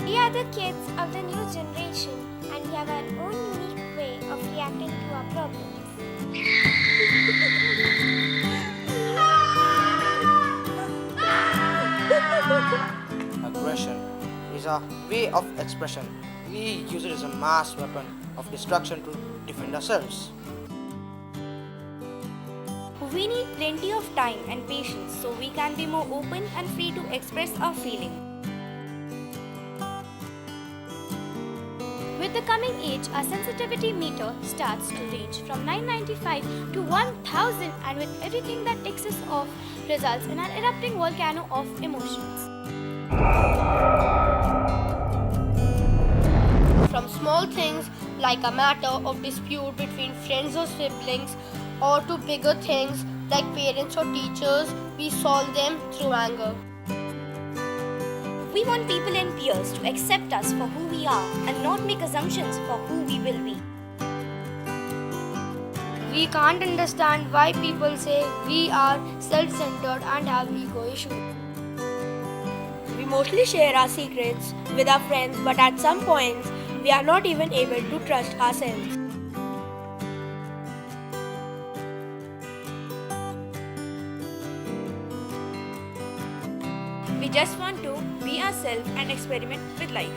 We are the kids of the new generation and we have our own unique way of reacting to our problems. Aggression is a way of expression. We use it as a mass weapon of destruction to defend ourselves. We need plenty of time and patience so we can be more open and free to express our feelings. With the coming age, our sensitivity meter starts to range from 995 to 1000 and with everything that takes us off results in an erupting volcano of emotions. From small things like a matter of dispute between friends or siblings, or to bigger things like parents or teachers, we solve them through anger. We want people and peers to accept us for who we are and not make assumptions for who we will be. We can't understand why people say we are self-centered and have ego issues. We mostly share our secrets with our friends, but at some points, we are not even able to trust ourselves. We just want to be ourselves and experiment with life.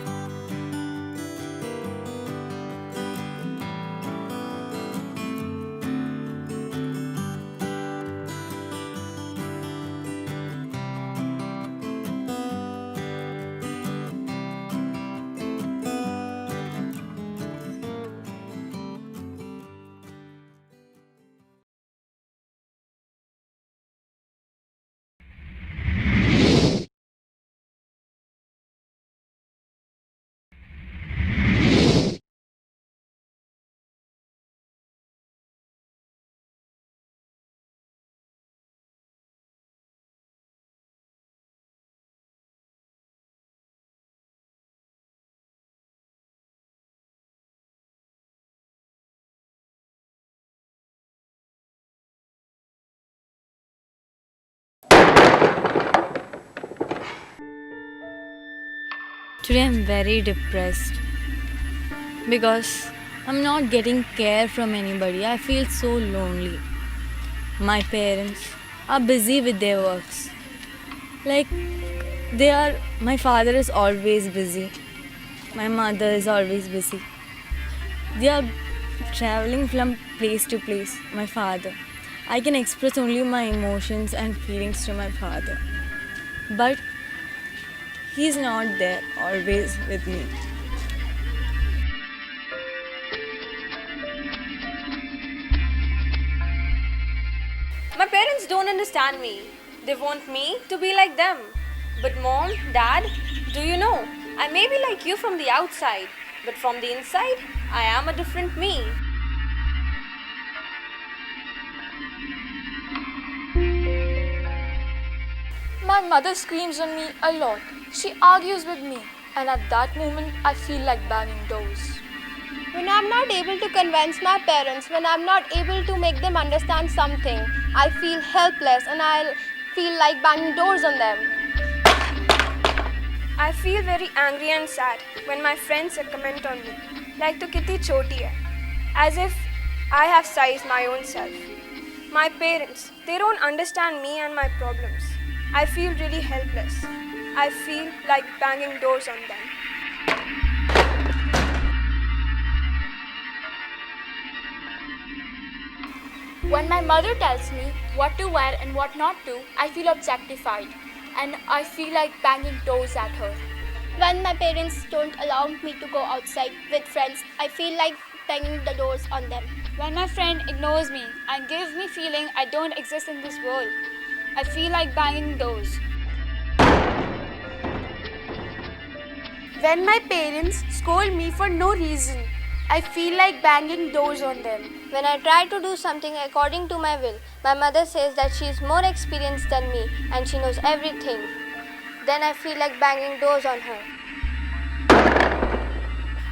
Today I'm very depressed because I'm not getting care from anybody. I feel so lonely. My parents are busy with their works. My father is always busy. My mother is always busy. They are traveling from place to place. My father. I can express only my emotions and feelings to my father. But he's not there always with me. My parents don't understand me. They want me to be like them. But mom, dad, do you know? I may be like you from the outside, but from the inside, I am a different me. My mother screams on me a lot. She argues with me, and at that moment, I feel like banging doors. When I'm not able to convince my parents, when I'm not able to make them understand something, I feel helpless and I feel like banging doors on them. I feel very angry and sad when my friends comment on me, like to kitty choti hai, as if I have sized my own self. My parents, they don't understand me and my problems. I feel really helpless. I feel like banging doors on them. When my mother tells me what to wear and what not to, I feel objectified and I feel like banging doors at her. When my parents don't allow me to go outside with friends, I feel like banging the doors on them. When my friend ignores me and gives me feeling I don't exist in this world, I feel like banging doors. When my parents scold me for no reason, I feel like banging doors on them. When I try to do something according to my will, my mother says that she is more experienced than me and she knows everything. Then I feel like banging doors on her.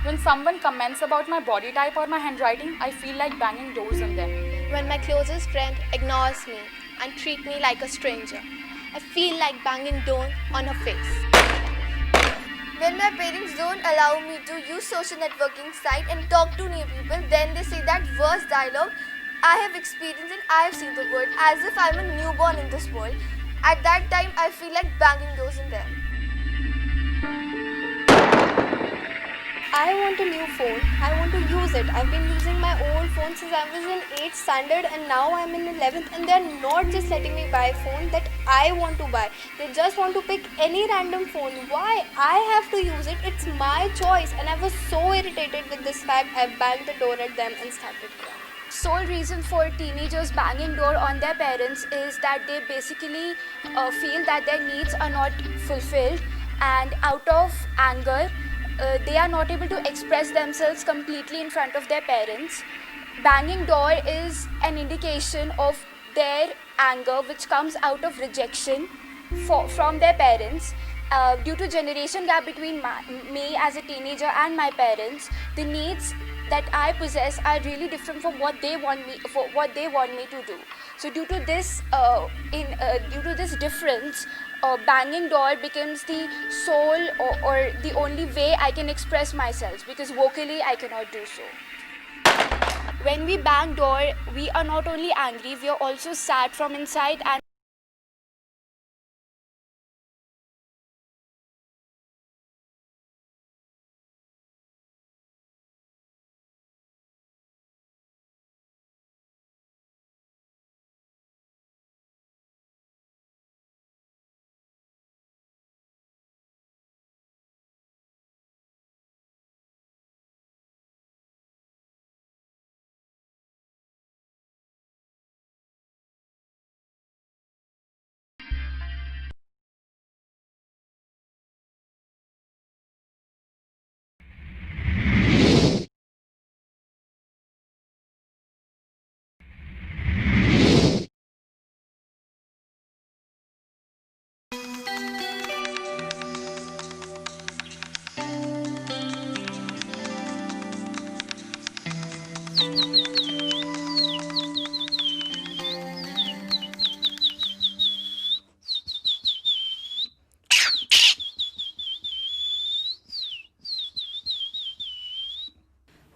When someone comments about my body type or my handwriting, I feel like banging doors on them. When my closest friend ignores me and treats me like a stranger, I feel like banging door on her face. When my parents don't allow me to use social networking site and talk to new people, then they say that worst dialogue I have experienced and I have seen the world as if I'm a newborn in this world. At that time, I feel like banging doors in them. I want a new phone. I want to use it. I've been using my old phone since I was in 8th standard and now I'm in 11th, and they're not just letting me buy a phone that I want to buy. They just want to pick any random phone. Why? I have to use it. It's my choice. And I was so irritated with this fact. I banged the door at them and started crying. Sole reason for teenagers banging door on their parents is that they basically feel that their needs are not fulfilled, and out of anger they are not able to express themselves completely in front of their parents. Banging door is an indication of their anger which comes out of rejection from their parents. Due to generation gap between me as a teenager and my parents, the needs that I possess are really different from what they want me to do. So due to this difference, banging door becomes the sole or the only way I can express myself, because vocally I cannot do so. When we bang door, we are not only angry, we are also sad from inside. And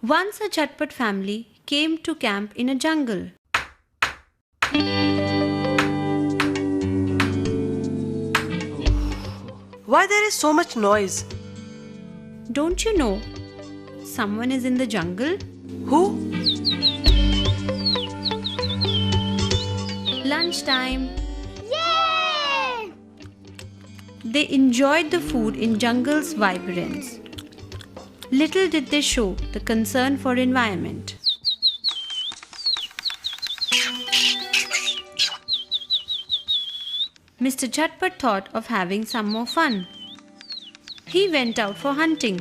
Once a Jhatpat family came to camp in a jungle. Why there is so much noise? Don't you know someone is in the jungle? Who? Lunchtime. Yay! They enjoyed the food in jungle's vibrance. Little did they show the concern for environment. Mr. Jhatpat thought of having some more fun. He went out for hunting.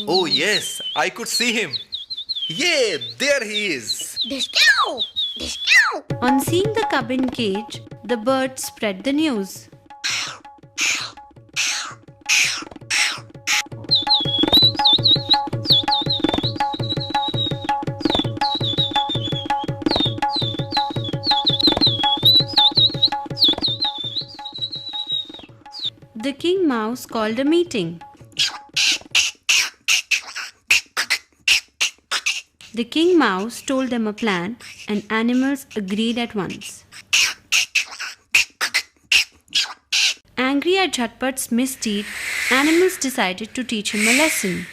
Oh yes, I could see him. Yeah, there he is. Discount! On seeing the cub in cage, the birds spread the news. The king mouse called a meeting. The king mouse told them a plan, and animals agreed at once. Angry at Jhatpat's misdeed, animals decided to teach him a lesson.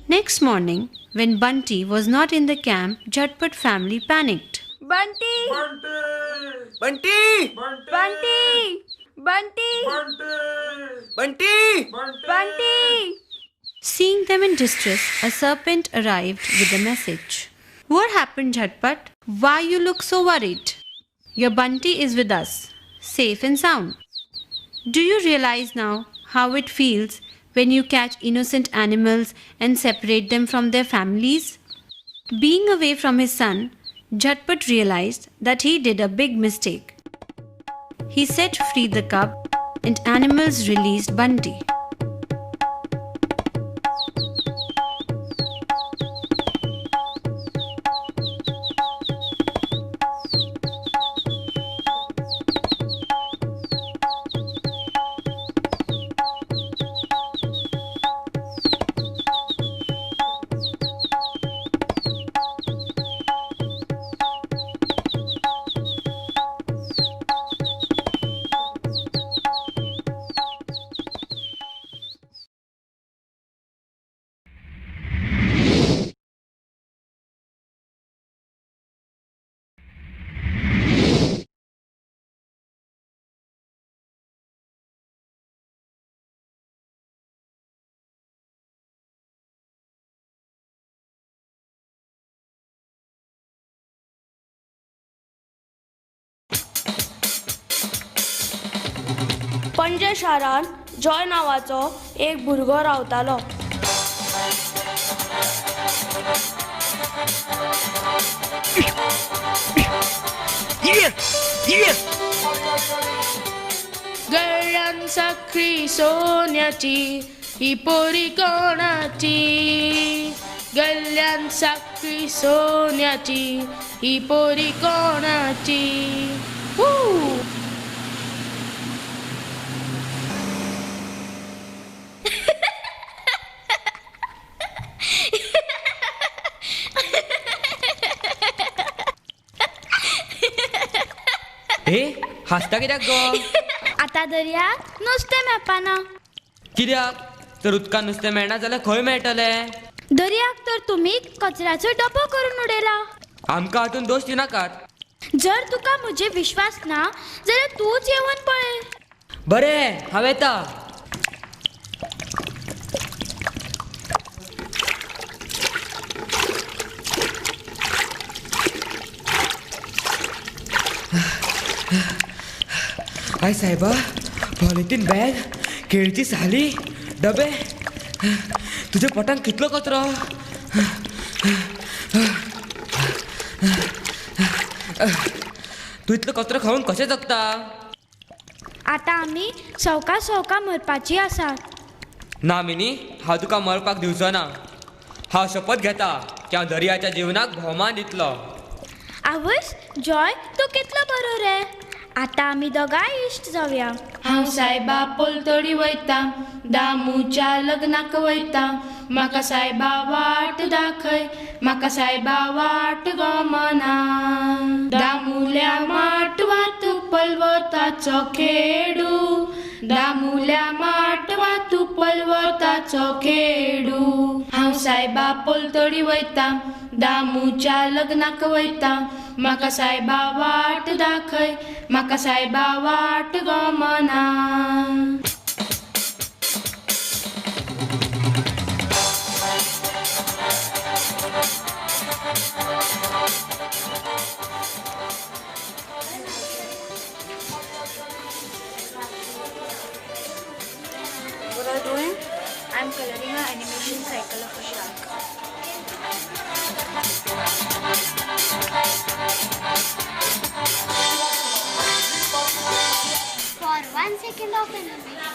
Next morning, when Bunty was not in the camp, Jhatpat family panicked. Bunty! Bunty! Bunty! Bunty! Bunty! Bunty! Seeing them in distress, a serpent arrived with a message. What happened, Jhatpat? Why you look so worried? Your Bunty is with us, safe and sound. Do you realize now how it feels when you catch innocent animals and separate them from their families? Being away from his son, Jhatpat realized that he did a big mistake. He set free the cub and animals released Bunty. Panaji शारान Joy नावाचो एक भुरगो रावतालो. गळ्यान साखरी सोन्याची ही पोरी कोणाची. गल्ल्यान साखरी सोन्याची ही पोरी कोणाची. हसता कित्याक गो? आतां दर्याक नुस्तें मेळपाना. कित्याक? तर उदकान नुस्तें मेळना जाल्यार खंय मेळटलें? दर्याक तर तुमी कचऱ्याचो डबो करून उडयला. आमकां हातून दोश दिनाकात. जर तुका म्हजे विश्वास ना जाल्यार तूंच येवन पळय. बरें, हांव येता. आय सायबा, पॉलिथीन बॅग, केळीची साली, डबे, तुज्या पोटान कितलो कचरो. तूं इतलो कचरो खावन कशें जगता? आतां आमी सवका सवका मरपाची आसात. ना मिनी, हांव तुका मरपाक दिवचो ना. हांव शपथ घेता की हांव दर्याच्या जिवनाक भोवमान दितलो. आवयस, जॉय, तूं कितलो बरो रे. आतां आमी दोगांय इश्ट जावया. हांव सायबा पोलतडी वयता, दामूच्या लग्नाक वयता. म्हाका सायबा वाट दाखय, म्हाका सायबा वाट गमना. दामुल्या माटवा तूं पलवताचो खेडू. दामुल्या माटवा तूं पलवताचो खेडू. हांव सायबा पोलतडी वयता, दामूच्या लग्नाक वयता. म्हाका सायबा वाट दाखय, म्हाका सायबा वाट गमना. I'm coloring an animation cycle of a shark. For 1 second of animation,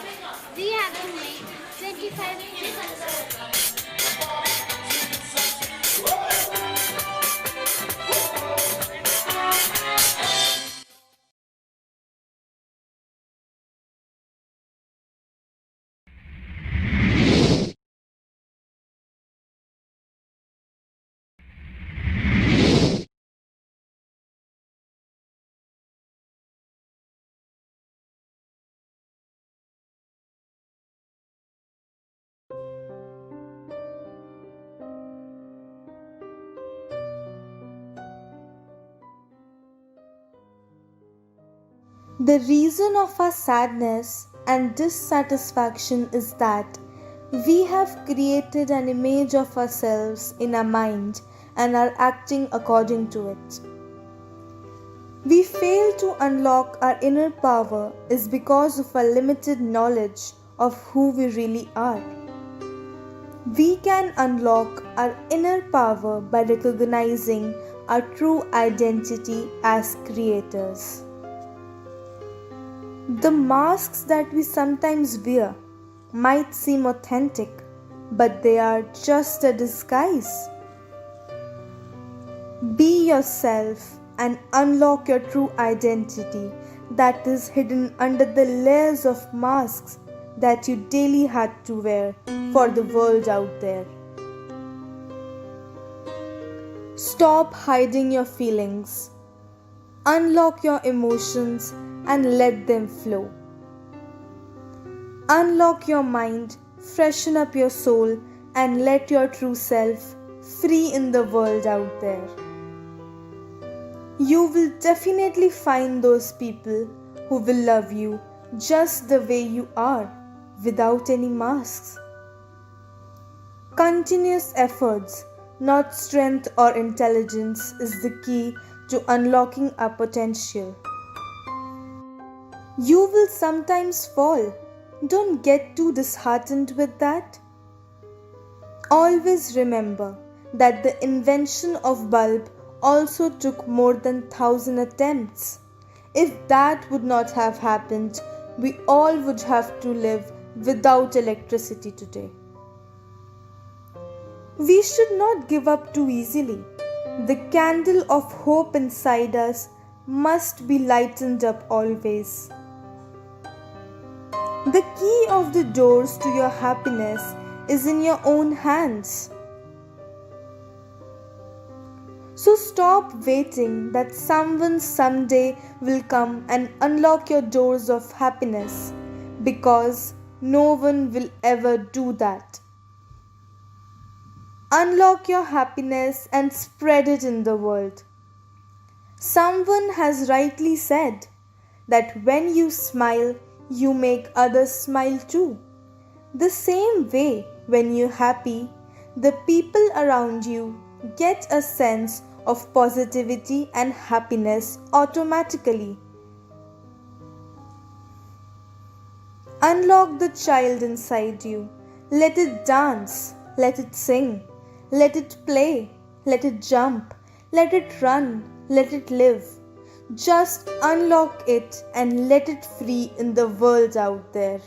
we have to make 25 pixels. The reason of our sadness and dissatisfaction is that we have created an image of ourselves in our mind and are acting according to it. We fail to unlock our inner power is because of our limited knowledge of who we really are. We can unlock our inner power by recognizing our true identity as creators. The masks that we sometimes wear might seem authentic, but they are just a disguise. Be yourself and unlock your true identity that is hidden under the layers of masks that you daily had to wear for the world out there. Stop hiding your feelings. Unlock your emotions and let them flow. Unlock your mind, freshen up your soul, and let your true self free in the world out there. You will definitely find those people who will love you just the way you are, without any masks. Continuous efforts, not strength or intelligence, is the key to unlocking our potential. You will sometimes fall. Don't get too disheartened with that. Always remember that the invention of bulb also took more than 1,000 attempts. If that would not have happened, we all would have to live without electricity today. We should not give up too easily. The candle of hope inside us must be lightened up always. The key of the doors to your happiness is in your own hands. So stop waiting that someone someday will come and unlock your doors of happiness, because no one will ever do that. Unlock your happiness and spread it in the world. Someone has rightly said that when you smile, you make others smile too. The same way, when you're happy, the people around you get a sense of positivity and happiness automatically. Unlock the child inside you. Let it dance, let it sing, let it play, let it jump, let it run, let it live. Just unlock it and let it free in the world out there.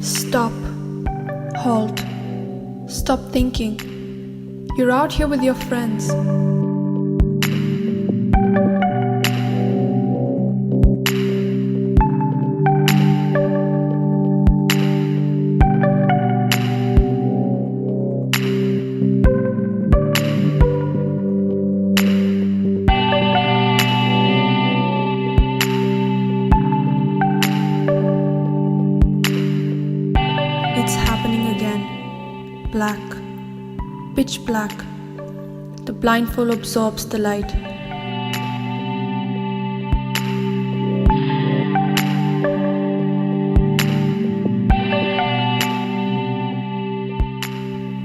Stop. Halt. Stop thinking. You're out here with your friends. Black. Pitch black. The blindfold absorbs the light.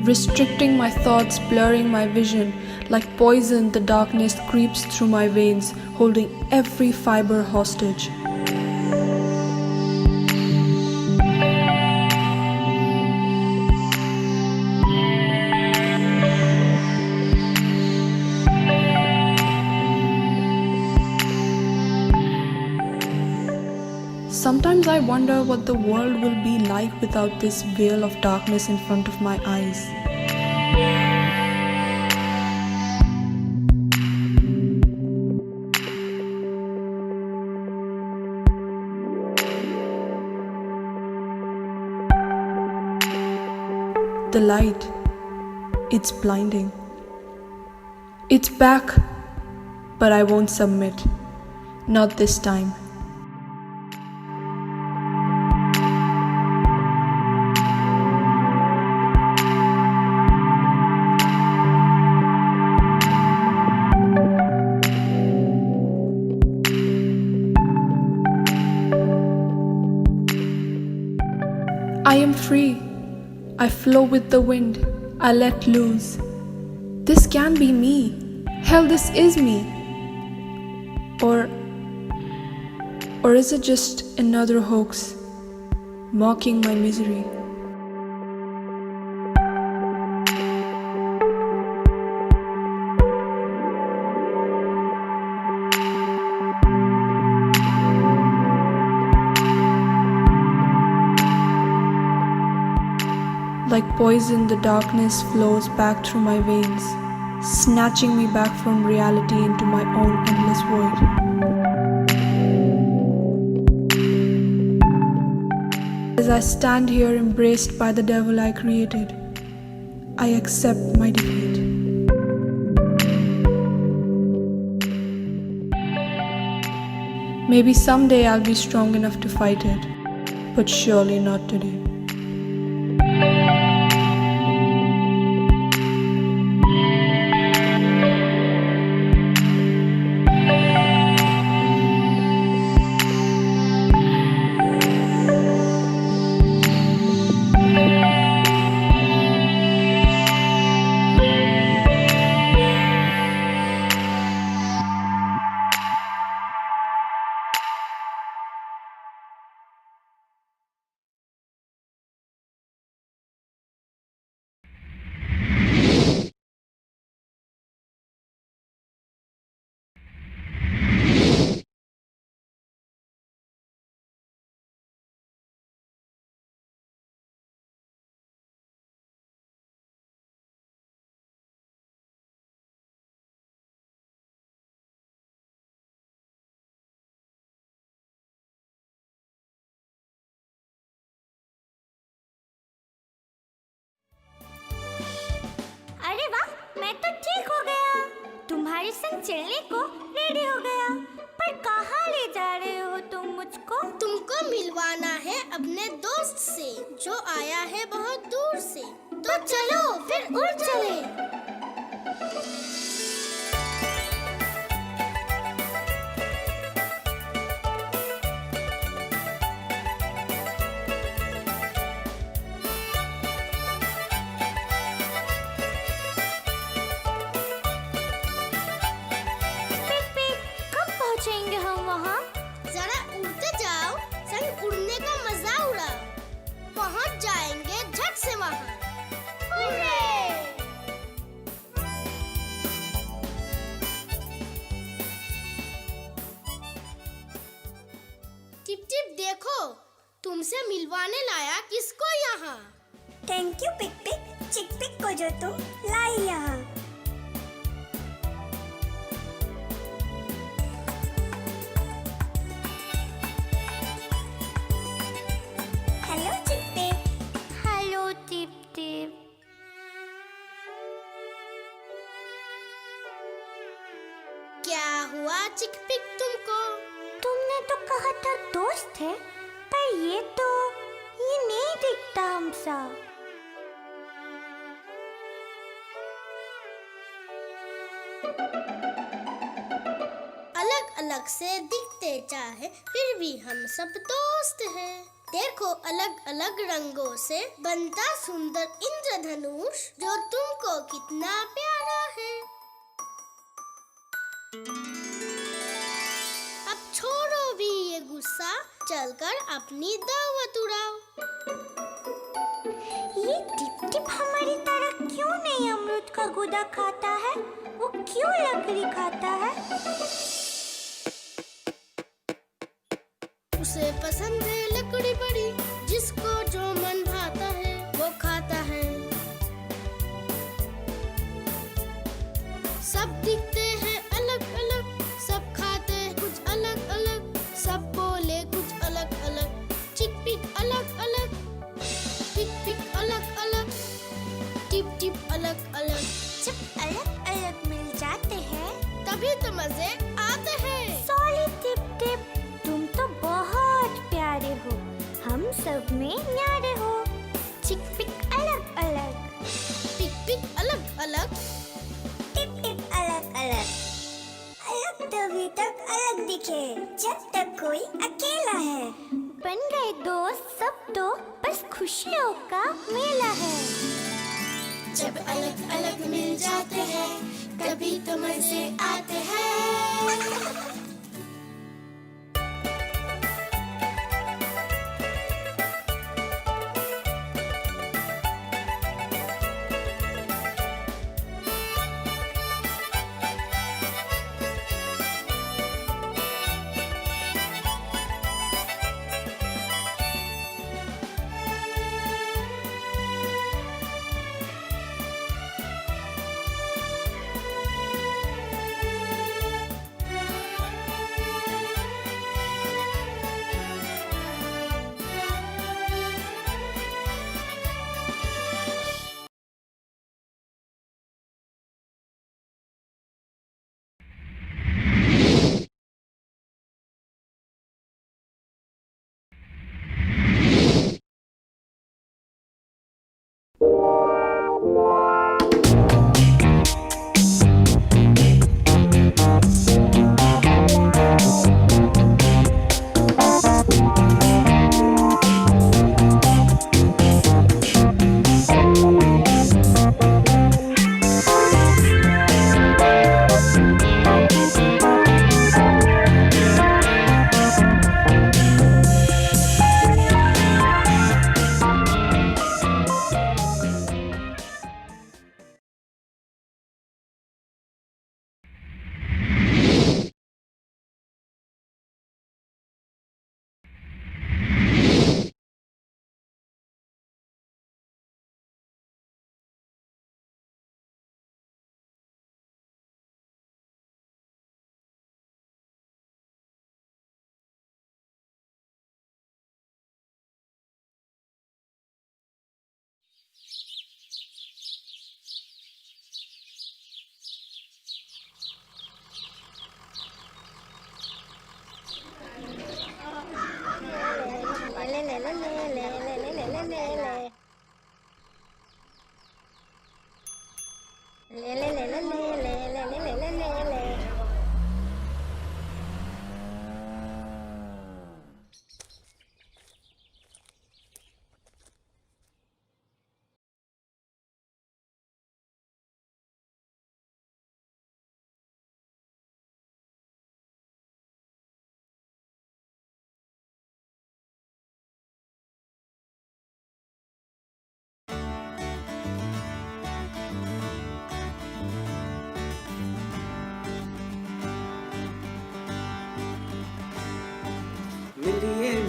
Restricting my thoughts, blurring my vision. Like poison, the darkness creeps through my veins, holding every fiber hostage. Sometimes I wonder what the world will be like without this veil of darkness in front of my eyes. The light, it's blinding. It's back, but I won't submit. Not this time. I am free. I flow with the wind. I let loose. This can be me. Hell, this is me. Or is it just another hoax, mocking my misery? Like poison, the darkness flows back through my veins, snatching me back from reality into my own endless void. As I stand here embraced by the devil I created, I accept my defeat. Maybe someday I'll be strong enough to fight it, but surely not today. अरे वाह, मैं तो ठीक हो गया। तुम्हारे संग चलने को रेडी हो गया। पर कहाँ ले जा रहे हो तुम मुझको? तुमको मिलवाना है अपने दोस्त से, जो आया है बहुत दूर से। तो चलो फिर उड़ चले। पहुंचेंगे हम वहाँ? जरा उड़ते जाओ, संग उड़ने का मजा उड़ाओ। पहुंच जाएंगे झट से वहाँ। टिप टिप देखो, तुमसे मिलवाने लाया किसको यहाँ। थैंक यू पिक पिक, चिक पिक को जो तुम लाई यहाँ। हेलो चिक पिक। Hello tip tip. क्या हुआ चिक पिक तुमको? तुमने तो कहा था दोस्त है, पर ये नहीं दिखता हमसा। अलग अलग से दिखते चाहे फिर भी हम सब दोस्त हैं। देखो अलग अलग रंगों से बनता सुंदर इंद्रधनुष जो तुमको कितना प्यारा है। अब छोड़ो भी ये गुस्सा, चलकर अपनी दावत उड़ाओ। ये टिप टिप हमारी तरह क्यों नहीं अमरूद का गूदा खाता है? वो क्यों लकड़ी खाता है? उसे पसंद है लकड़ी बड़ी, जिसको जो मन भाता है वो खाता है। सब दिखते हैं अलग अलग, सब खाते कुछ अलग अलग, सब बोले कुछ अलग अलग। चिक पिक अलग अलग, पिक पिक अलग अलग, टिप टिप अलग अलग। जब अलग अलग मिल जाते हैं तभी तो मजे आते हैं। सॉरी टिप टिप, तुम तो बहुत प्यारे हो, हम सब में न्यारे हो। चिक पिक अलग अलग, पिक पिक अलग अलग, टिप टिप अलग अलग। अलग तभी तक अलग दिखे जब तक कोई अकेला है। बन गए दोस्त सब तो बस खुशियों का मेला है। जब अलग अलग मिल जाते हैं तभी तो मजे आते हैं।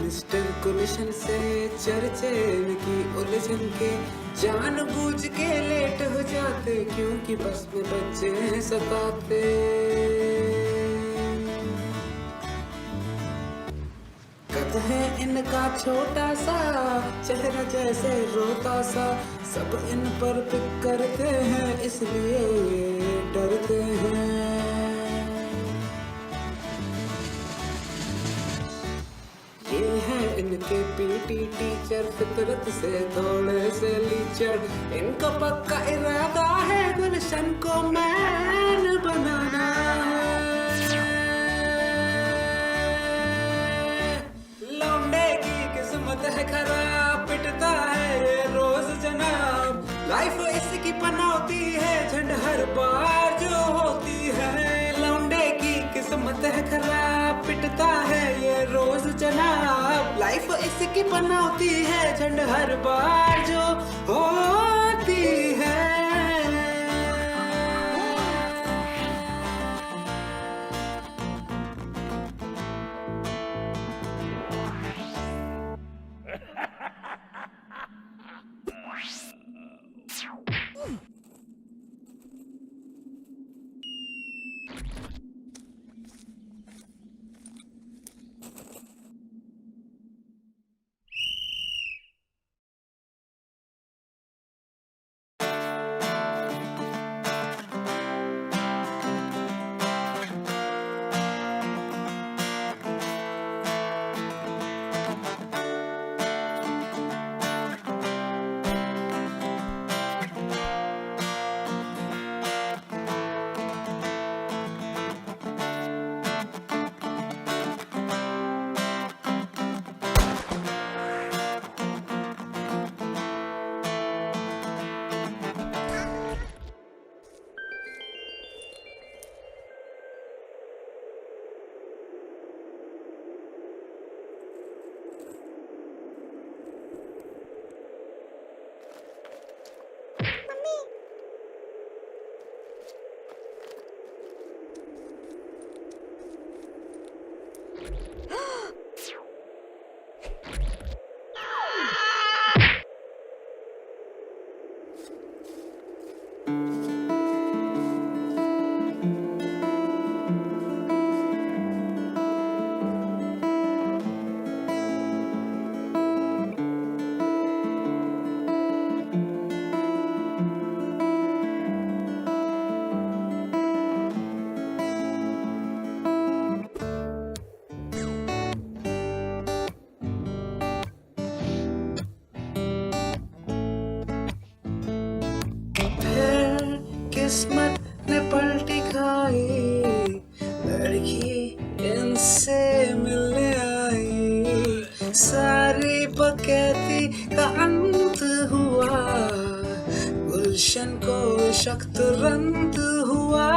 मिस्टर गुलशन से चर्चे की उलझन के जानबूझ के लेट हो जाते क्योंकि बस में बच्चे हैं सताते। कद है इनका छोटा सा चेहरा जैसे रोता सा, सब इन पर पिक करते हैं इसलिए ये डरते हैं। ये है इनके पीटी टीचर फितरत से थोड़े से लीचर, इनका पक्का इरादा है गुलशन को मैन बनाना है। लौंडे की किस्मत है खराब, पिटता है ये रोज जनाब। लाइफ इसकी पनौती है, झंड हर बार जो होती है। लौंडे की किस्मत है खराब, पिटता है ये रोज जनाब। लाइफ इसकी पनौती है, झंड हर बार जो होती है। किस्मत ने पलटी खाई, लड़की इनसे मिलने आई। सारी बकैती का अंत हुआ, गुलशन को शक तुरंत हुआ।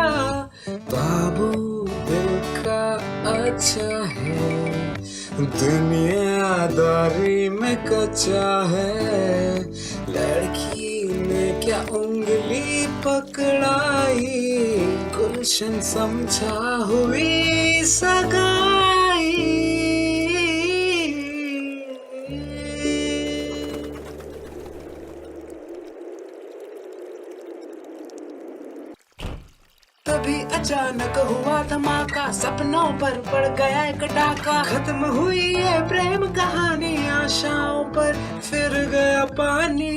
बाबू दिल का अच्छा है, दुनियादारी में कच्चा है। लड़की ने क्या उंगली पकड़ाई, गुलशन समझा हुई सगाई। तभी अचानक हुआ धमाका, सपनों पर पड़ गया एक डाका। खत्म हुई ये प्रेम कहानी, आशाओं पर फिर गया पानी।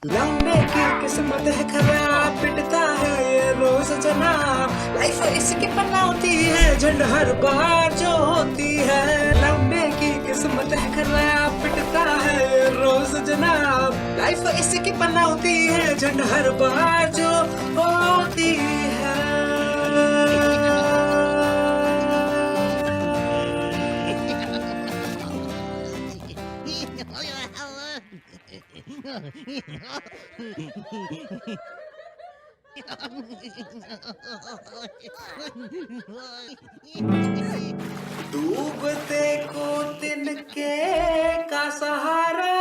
लौंडे की किस्मत है खराब, पिटता है ये रोज जनाब। लाइफ इसकी पनौती है, झंड हर बार जो होती है। लौंडे की किस्मत है खराब, पिटता है ये रोज जनाब। लाइफ इसकी पनौती है, झंड हर बार जो होती है। डूबते को तिनके का सहारा,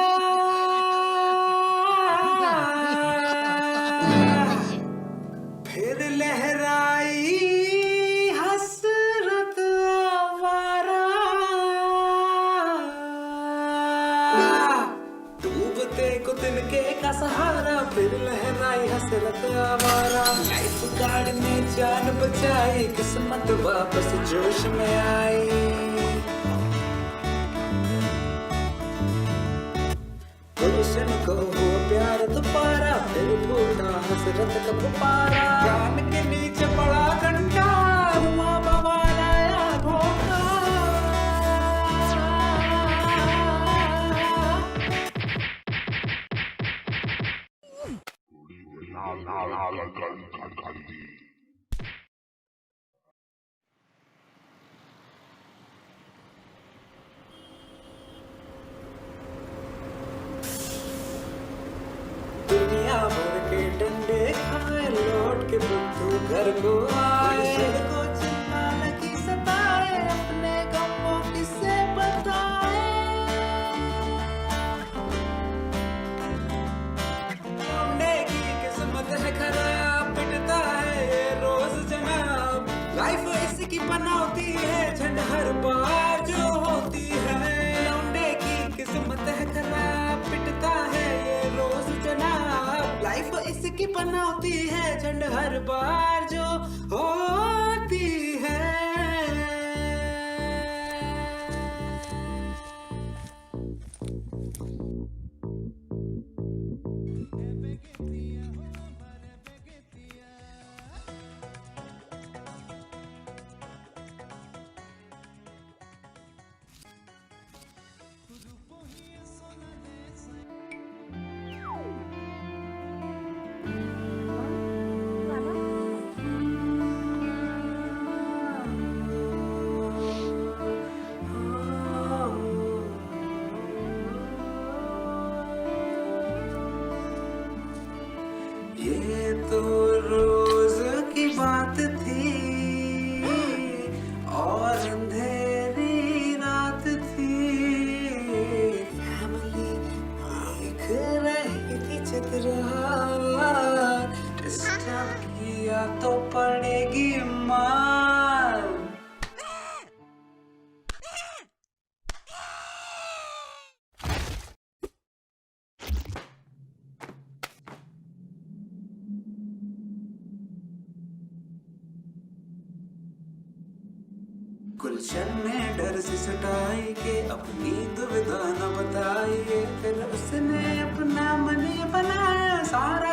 फिर लहराई हसरत आवारा। डूबते को तिनके का सहारा, फिर लहराई हसरत आवारा। लाइफ गार्ड ने जान बचाई, किस्मत वापस जोश में आई। गुलशन को हो प्यार दोबारा, फिर फूटा हसरत का गुब्बारा। कान के नीचे पड़ा घंटा, हुआ बवाला या धोखा। दुनिया भर के डंडे खाए लौट के बुद्धू घर को आए को चिंता लगी सताए अपने गमों किसे बताए लौंडे की किस्मत है खराब पिटता है ये रोज जनाब लाइफ इसकी पनौती है झंड हर बार जो होती है लौंडे की किस्मत है खराब पिटता है ये रोज जनाब लाइफ इसकी पनौती है झंड हर बार जो होती है ये तो रोज की बात थी और अंधेरी रात थी फैमिली देख रही थी चित्रहार डिस्टर्ब किया तो पड़ेगी मार गुलशन ने डर से सटाई के अपनी दुविधा न बताई फिर उसने अपना मन बनाया सारा